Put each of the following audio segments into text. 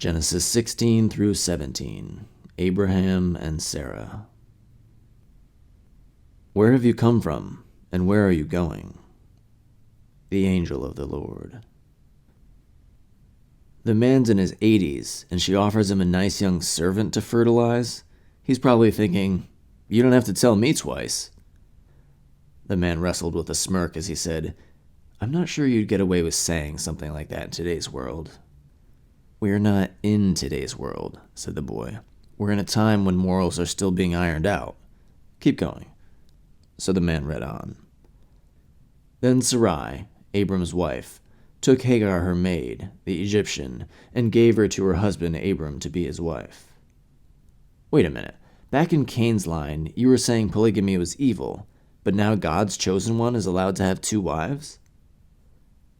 Genesis 16 through 17. Abraham and Sarah. Where have you come from, and where are you going? The angel of the Lord. The man's in his 80s, and she offers him a nice young servant to fertilize. He's probably thinking, you don't have to tell me twice. The man wrestled with a smirk as he said, I'm not sure you'd get away with saying something like that in today's world. We're not in today's world, said the boy. We're in a time when morals are still being ironed out. Keep going. So the man read on. Then Sarai, Abram's wife, took Hagar her maid, the Egyptian, and gave her to her husband Abram to be his wife. Wait a minute. Back in Cain's line, you were saying polygamy was evil, but now God's chosen one is allowed to have 2 wives?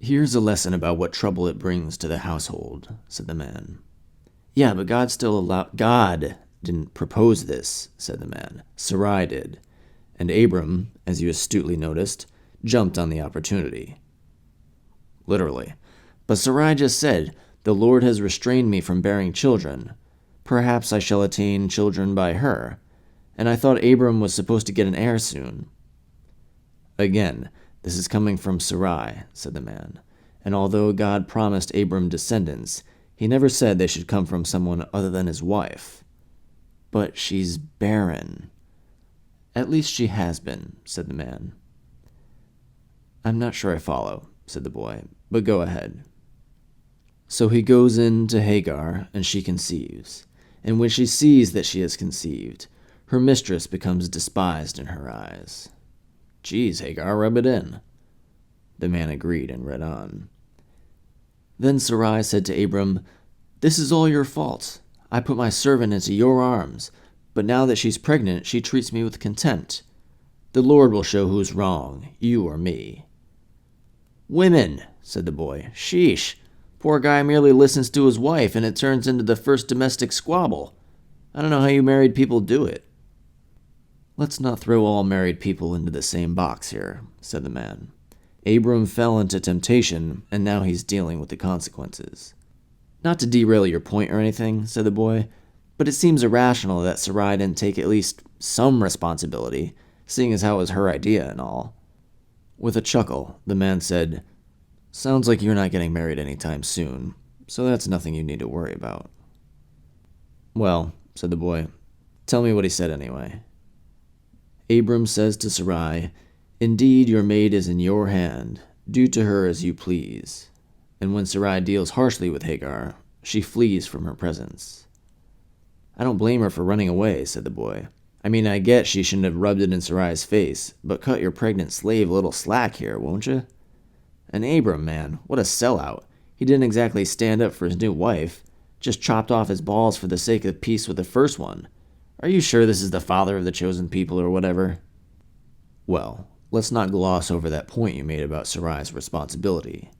Here's a lesson about what trouble it brings to the household, said the man. Yeah, but God didn't propose this, said the man. Sarai did. And Abram, as you astutely noticed, jumped on the opportunity. Literally. But Sarai just said, the Lord has restrained me from bearing children. Perhaps I shall attain children by her. And I thought Abram was supposed to get an heir soon. Again, this is coming from Sarai, said the man. And although God promised Abram descendants, he never said they should come from someone other than his wife. But she's barren. At least she has been, said the man. I'm not sure I follow, said the boy, but go ahead. So he goes in to Hagar, and she conceives. And when she sees that she has conceived, her mistress becomes despised in her eyes. Geez, Hagar, rub it in. The man agreed and read on. Then Sarai said to Abram, This is all your fault. I put my servant into your arms, but now that she's pregnant, she treats me with contempt. The Lord will show who's wrong, you or me. Women, said the boy. Sheesh. Poor guy merely listens to his wife, and it turns into the first domestic squabble. I don't know how you married people do it. Let's not throw all married people into the same box here, said the man. Abram fell into temptation, and now he's dealing with the consequences. Not to derail your point or anything, said the boy, but it seems irrational that Sarai didn't take at least some responsibility, seeing as how it was her idea and all. With a chuckle, the man said, Sounds like you're not getting married anytime soon, so that's nothing you need to worry about. Well, said the boy, tell me what he said anyway. Abram says to Sarai, Indeed, your maid is in your hand. Do to her as you please. And when Sarai deals harshly with Hagar, she flees from her presence. I don't blame her for running away, said the boy. I mean, I get she shouldn't have rubbed it in Sarai's face, but cut your pregnant slave a little slack here, won't you? And Abram, man, what a sellout. He didn't exactly stand up for his new wife, just chopped off his balls for the sake of peace with the first one. Are you sure this is the father of the chosen people or whatever? Well, let's not gloss over that point you made about Sarai's responsibility.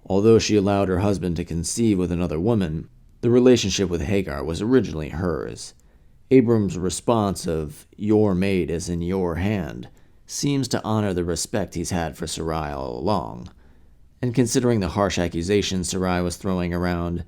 Although she allowed her husband to conceive with another woman, the relationship with Hagar was originally hers. Abram's response of, your maid is in your hand, seems to honor the respect he's had for Sarai all along. And considering the harsh accusations Sarai was throwing around,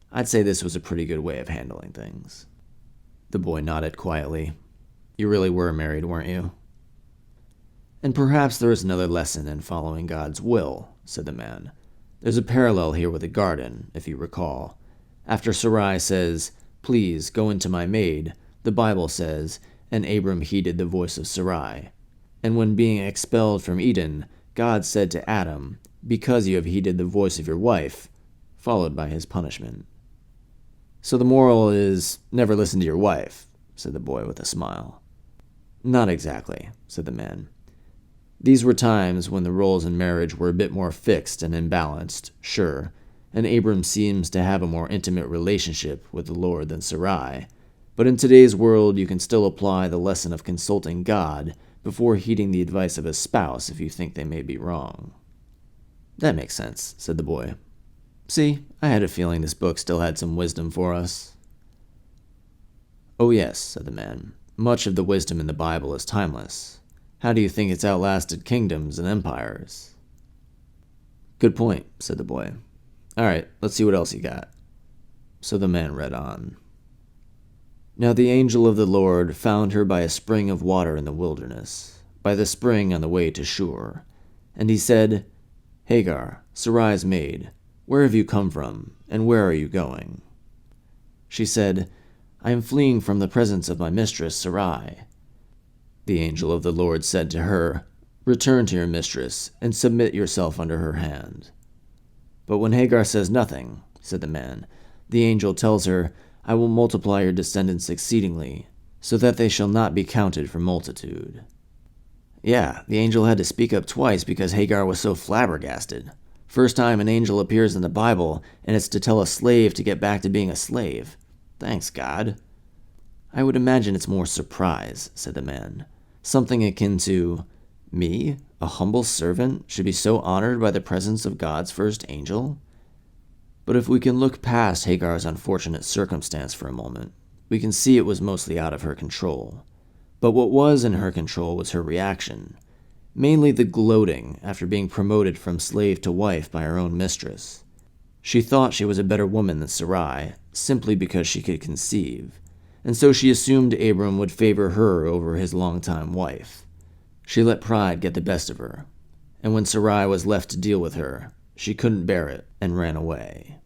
I'd say this was a pretty good way of handling things. The boy nodded quietly. You really were married, weren't you? And perhaps there is another lesson in following God's will, said the man. There's a parallel here with the garden, if you recall. After Sarai says, Please go into my maid, the Bible says, and Abram heeded the voice of Sarai. And when being expelled from Eden, God said to Adam, Because you have heeded the voice of your wife, followed by his punishment. So the moral is, never listen to your wife, said the boy with a smile. Not exactly, said the man. These were times when the roles in marriage were a bit more fixed and imbalanced, sure, and Abram seems to have a more intimate relationship with the Lord than Sarai, but in today's world you can still apply the lesson of consulting God before heeding the advice of a spouse if you think they may be wrong. That makes sense, said the boy. See, I had a feeling this book still had some wisdom for us. Oh yes, said the man. Much of the wisdom in the Bible is timeless. How do you think it's outlasted kingdoms and empires? Good point, said the boy. All right, let's see what else you got. So the man read on. Now the angel of the Lord found her by a spring of water in the wilderness, by the spring on the way to Shur. And he said, Hagar, Sarai's maid, where have you come from, and where are you going? She said, I am fleeing from the presence of my mistress Sarai. The angel of the Lord said to her, Return to your mistress, and submit yourself under her hand. But when Hagar says nothing, said the man, the angel tells her, I will multiply your descendants exceedingly, so that they shall not be counted for multitude. Yeah, the angel had to speak up twice because Hagar was so flabbergasted. First time an angel appears in the Bible, and it's to tell a slave to get back to being a slave. Thanks, God. I would imagine it's more surprise, said the man. Something akin to, me, a humble servant, should be so honored by the presence of God's first angel? But if we can look past Hagar's unfortunate circumstance for a moment, we can see it was mostly out of her control. But what was in her control was her reaction, mainly the gloating after being promoted from slave to wife by her own mistress. She thought she was a better woman than Sarai, simply because she could conceive, and so she assumed Abram would favor her over his longtime wife. She let pride get the best of her, and when Sarai was left to deal with her, she couldn't bear it and ran away.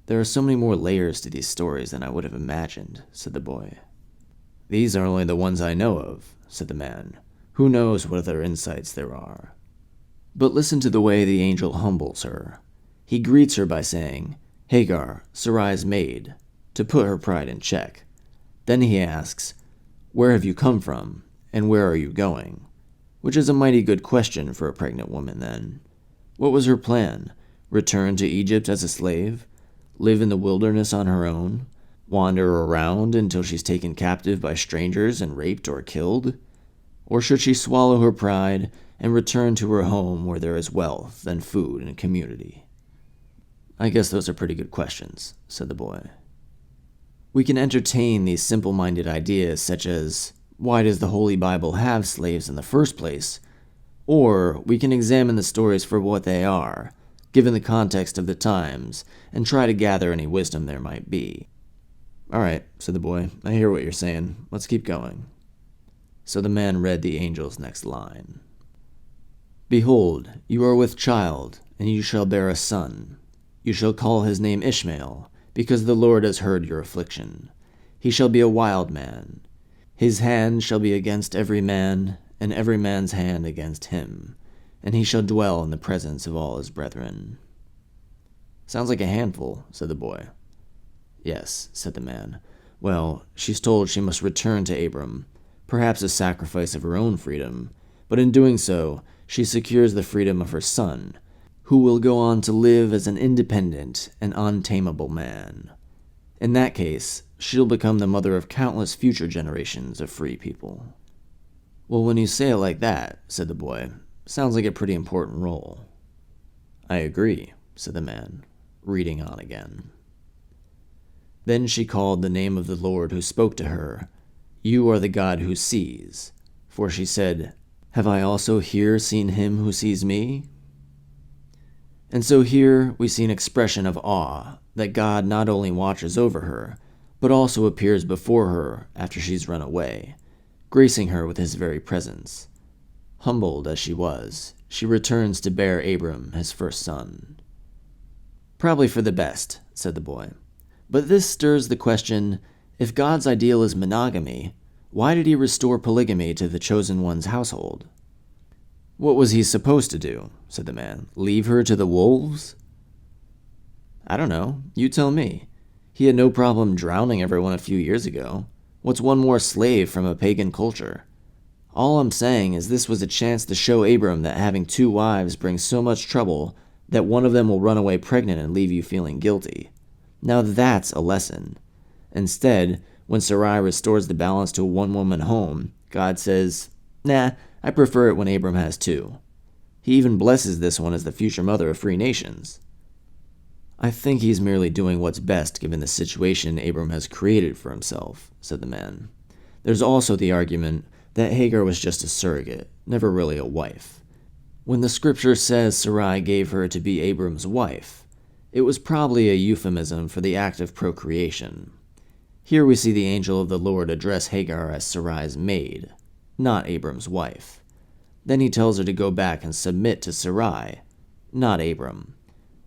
There are so many more layers to these stories than I would have imagined, said the boy. These are only the ones I know of, said the man. Who knows what other insights there are? But listen to the way the angel humbles her. He greets her by saying, Hagar, Sarai's maid, to put her pride in check. Then he asks, Where have you come from, and where are you going? Which is a mighty good question for a pregnant woman then. What was her plan? Return to Egypt as a slave? Live in the wilderness on her own? Wander around until she's taken captive by strangers and raped or killed? Or should she swallow her pride and return to her home where there is wealth and food and community? I guess those are pretty good questions, said the boy. We can entertain these simple-minded ideas such as, why does the Holy Bible have slaves in the first place? Or we can examine the stories for what they are, given the context of the times, and try to gather any wisdom there might be. All right, said the boy, I hear what you're saying. Let's keep going. So the man read the angel's next line. Behold, you are with child, and you shall bear a son. You shall call his name Ishmael, because the Lord has heard your affliction. He shall be a wild man. His hand shall be against every man, and every man's hand against him, and he shall dwell in the presence of all his brethren. Sounds like a handful, said the boy. Yes, said the man. Well, she's told she must return to Abram, perhaps a sacrifice of her own freedom, but in doing so, she secures the freedom of her son, who will go on to live as an independent and untamable man. In that case, she'll become the mother of countless future generations of free people. Well, when you say it like that, said the boy, sounds like a pretty important role. I agree, said the man, reading on again. Then she called the name of the Lord who spoke to her, You are the God who sees. For she said, Have I also here seen him who sees me? And so here we see an expression of awe that God not only watches over her, but also appears before her after she's run away, gracing her with his very presence. Humbled as she was, she returns to bear Abram his first son. Probably for the best, said the boy. But this stirs the question, if God's ideal is monogamy, why did he restore polygamy to the chosen one's household? What was he supposed to do? Said the man. Leave her to the wolves? I don't know. You tell me. He had no problem drowning everyone a few years ago. What's one more slave from a pagan culture? All I'm saying is this was a chance to show Abram that having two wives brings so much trouble that one of them will run away pregnant and leave you feeling guilty. Now that's a lesson. Instead, when Sarai restores the balance to a one-woman home, God says, Nah, I prefer it when Abram has two. He even blesses this one as the future mother of free nations. I think he's merely doing what's best given the situation Abram has created for himself, said the man. There's also the argument that Hagar was just a surrogate, never really a wife. When the scripture says Sarai gave her to be Abram's wife, It was probably a euphemism for the act of procreation. Here we see the angel of the Lord address Hagar as Sarai's maid, not Abram's wife. Then he tells her to go back and submit to Sarai, not Abram.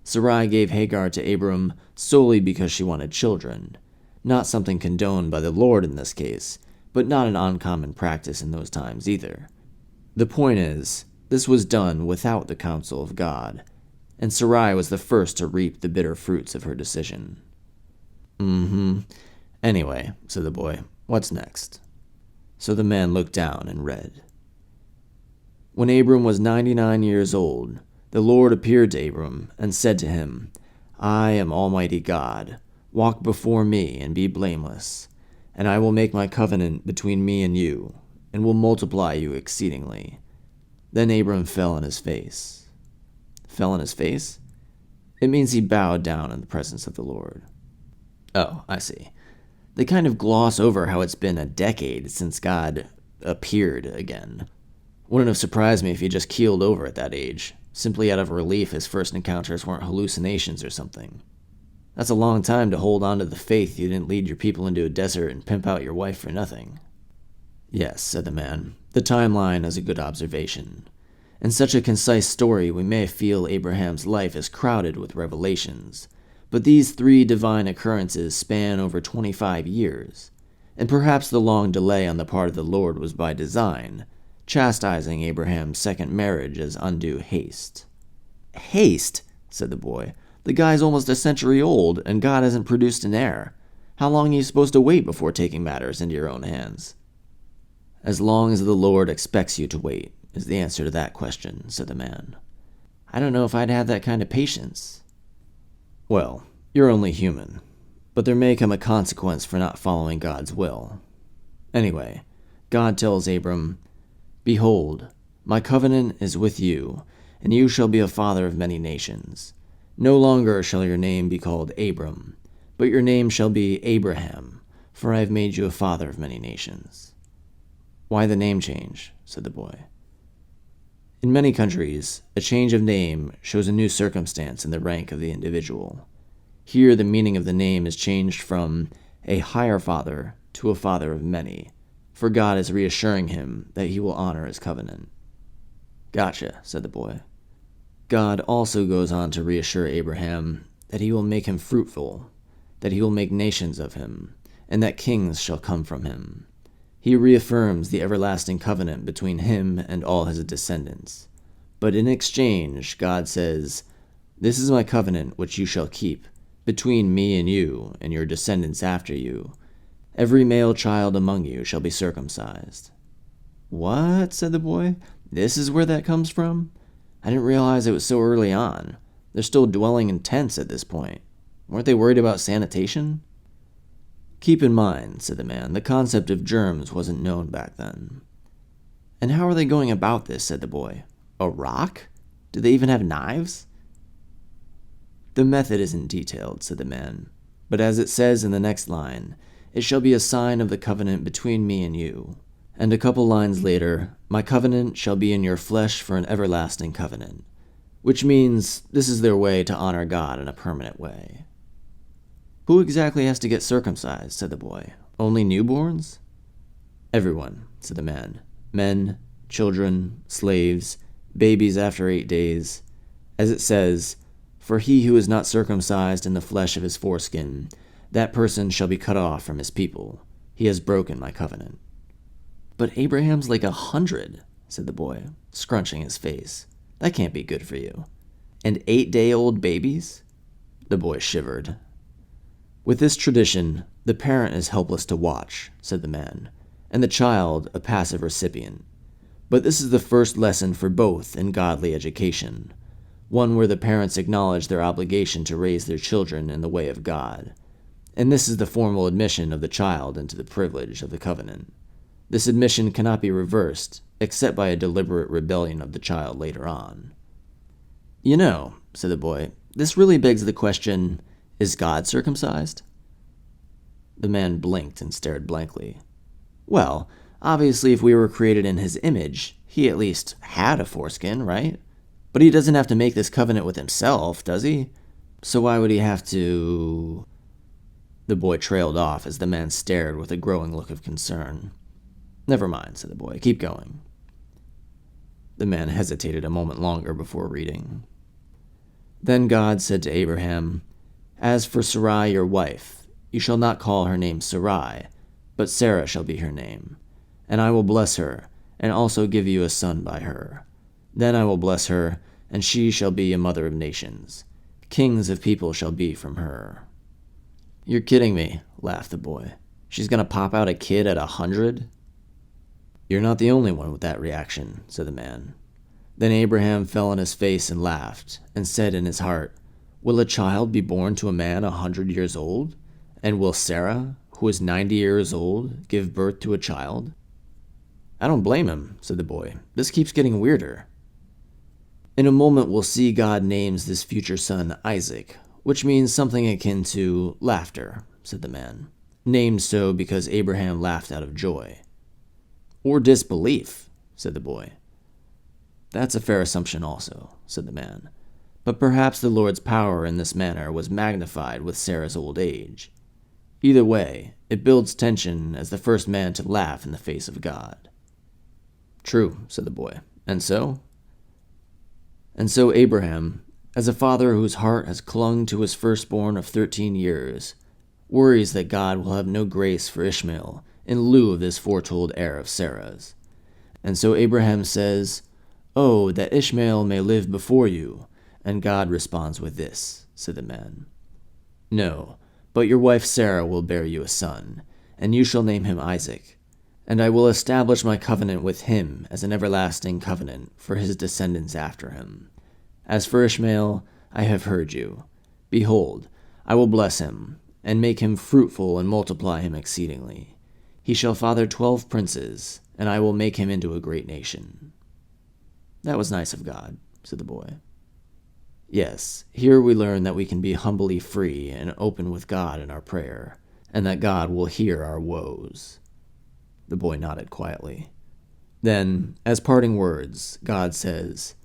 Sarai gave Hagar to Abram solely because she wanted children, not something condoned by the Lord in this case, but not an uncommon practice in those times either. The point is, this was done without the counsel of God, and Sarai was the first to reap the bitter fruits of her decision. Anyway, said the boy, what's next? So the man looked down and read. When Abram was 99 years old, the Lord appeared to Abram and said to him, I am Almighty God. Walk before me and be blameless, and I will make my covenant between me and you, and will multiply you exceedingly. Then Abram fell on his face. Fell on his face? It means he bowed down in the presence of the Lord. Oh, I see. They kind of gloss over how it's been a decade since God appeared again. Wouldn't have surprised me if he just keeled over at that age, simply out of relief his first encounters weren't hallucinations or something. That's a long time to hold on to the faith you didn't lead your people into a desert and pimp out your wife for nothing. Yes, said the man, the timeline is a good observation. In such a concise story, we may feel Abraham's life is crowded with revelations, but these 3 divine occurrences span over 25 years, and perhaps the long delay on the part of the Lord was by design, chastising Abraham's second marriage as undue haste. Haste, said the boy. The guy's almost a century old, and God hasn't produced an heir. How long are you supposed to wait before taking matters into your own hands? As long as the Lord expects you to wait, is the answer to that question, said the man. I don't know if I'd have that kind of patience. Well, you're only human, but there may come a consequence for not following God's will. Anyway, God tells Abram, Behold, my covenant is with you, and you shall be a father of many nations. No longer shall your name be called Abram, but your name shall be Abraham, for I have made you a father of many nations. Why the name change? Said the boy. In many countries, a change of name shows a new circumstance in the rank of the individual. Here the meaning of the name is changed from a higher father to a father of many, for God is reassuring him that he will honor his covenant. Gotcha, said the boy. God also goes on to reassure Abraham that he will make him fruitful, that he will make nations of him, and that kings shall come from him. He reaffirms the everlasting covenant between him and all his descendants. But in exchange, God says, This is my covenant which you shall keep, between me and you, and your descendants after you. Every male child among you shall be circumcised. What? Said the boy. This is where that comes from? I didn't realize it was so early on. They're still dwelling in tents at this point. Weren't they worried about sanitation? Keep in mind, said the man, the concept of germs wasn't known back then. And how are they going about this, said the boy. A rock? Do they even have knives? The method isn't detailed, said the man, but as it says in the next line, it shall be a sign of the covenant between me and you. And a couple lines later, my covenant shall be in your flesh for an everlasting covenant, which means this is their way to honor God in a permanent way. Who exactly has to get circumcised, said the boy. Only newborns? Everyone, said the man. Men, children, slaves, babies after 8 days. As it says, For he who is not circumcised in the flesh of his foreskin, that person shall be cut off from his people. He has broken my covenant. But Abraham's like 100, said the boy, scrunching his face. That can't be good for you. And 8-day-old babies? The boy shivered. With this tradition, the parent is helpless to watch, said the man, and the child a passive recipient. But this is the first lesson for both in godly education, one where the parents acknowledge their obligation to raise their children in the way of God. And this is the formal admission of the child into the privilege of the covenant. This admission cannot be reversed, except by a deliberate rebellion of the child later on. You know, said the boy, this really begs the question, is God circumcised? The man blinked and stared blankly. Well, obviously if we were created in his image, he at least had a foreskin, right? But he doesn't have to make this covenant with himself, does he? So why would he have to... The boy trailed off as the man stared with a growing look of concern. Never mind, said the boy. Keep going. The man hesitated a moment longer before reading. Then God said to Abraham, "As for Sarai your wife, you shall not call her name Sarai, but Sarah shall be her name. And I will bless her, and also give you a son by her. Then I will bless her, and she shall be a mother of nations. Kings of people shall be from her." "You're kidding me," laughed the boy. "She's going to pop out a kid at 100? "You're not the only one with that reaction," said the man. Then Abraham fell on his face and laughed, and said in his heart, "Will a child be born to a man 100 years old? And will Sarah, who is 90 years old, give birth to a child?" "I don't blame him," said the boy. "This keeps getting weirder." "In a moment we'll see God names this future son Isaac, which means something akin to laughter," said the man. "Named so because Abraham laughed out of joy." "Or disbelief," said the boy. "That's a fair assumption also," said the man. "But perhaps the Lord's power in this manner was magnified with Sarah's old age. Either way, it builds tension as the first man to laugh in the face of God." "True," said the boy. "And so?" "And so Abraham, as a father whose heart has clung to his firstborn of 13 years, worries that God will have no grace for Ishmael in lieu of this foretold heir of Sarah's. And so Abraham says, 'Oh, that Ishmael may live before you,' and God responds with this," said the man. "No, but your wife Sarah will bear you a son, and you shall name him Isaac. And I will establish my covenant with him as an everlasting covenant for his descendants after him. As for Ishmael, I have heard you. Behold, I will bless him, and make him fruitful and multiply him exceedingly. He shall father 12 princes, and I will make him into a great nation." "That was nice of God," said the boy. "Yes, here we learn that we can be humbly free and open with God in our prayer, and that God will hear our woes." The boy nodded quietly. Then, as parting words, God says,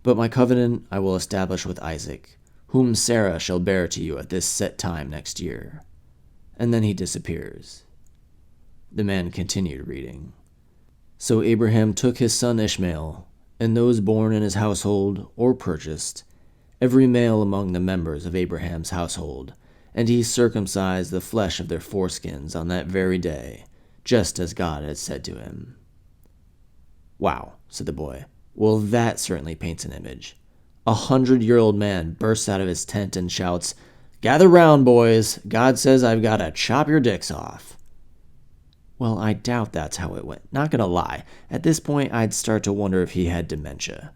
"But my covenant I will establish with Isaac, whom Sarah shall bear to you at this set time next year." And then he disappears. The man continued reading. "So Abraham took his son Ishmael, and those born in his household or purchased, every male among the members of Abraham's household, and he circumcised the flesh of their foreskins on that very day, just as God had said to him." "Wow," said the boy. "Well, that certainly paints an image. 100-year-old man bursts out of his tent and shouts, 'Gather round, boys. God says I've got to chop your dicks off.'" Well, I doubt that's how it went. Not gonna lie. At this point, I'd start to wonder if he had dementia.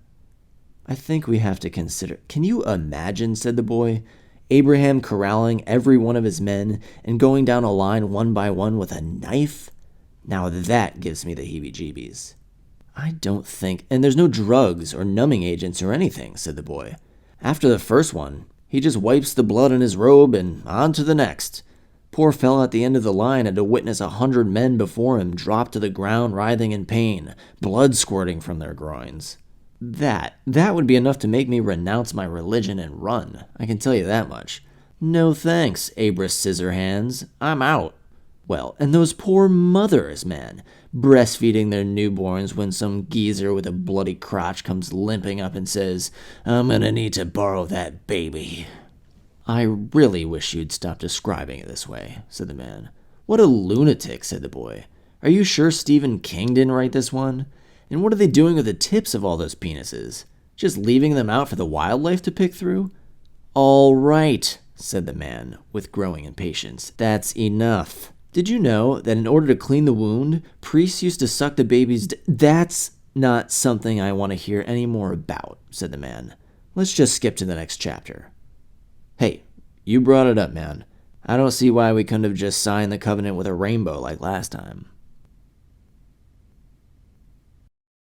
"I think we have to consider..." "Can you imagine," said the boy, "Abraham corralling every one of his men and going down a line one by one with a knife? Now that gives me the heebie-jeebies." "I don't think..." "And there's no drugs or numbing agents or anything," said the boy. "After the first one, he just wipes the blood in his robe and on to the next. Poor fellow at the end of the line had to witness 100 men before him drop to the ground writhing in pain, blood squirting from their groins. That would be enough to make me renounce my religion and run, I can tell you that much. No thanks, Abras Scissorhands. I'm out." Well, and those poor mothers, man, breastfeeding their newborns when some geezer with a bloody crotch comes limping up and says, "I'm gonna need to borrow that baby." "I really wish you'd stop describing it this way," said the man. "What a lunatic," said the boy. "Are you sure Stephen King didn't write this one? And what are they doing with the tips of all those penises? Just leaving them out for the wildlife to pick through?" "All right," said the man, with growing impatience. "That's enough. Did you know that in order to clean the wound, priests used to suck the baby's "That's not something I want to hear any more about," said the man. "Let's just skip to the next chapter." "Hey, you brought it up, man. I don't see why we couldn't have just signed the covenant with a rainbow like last time."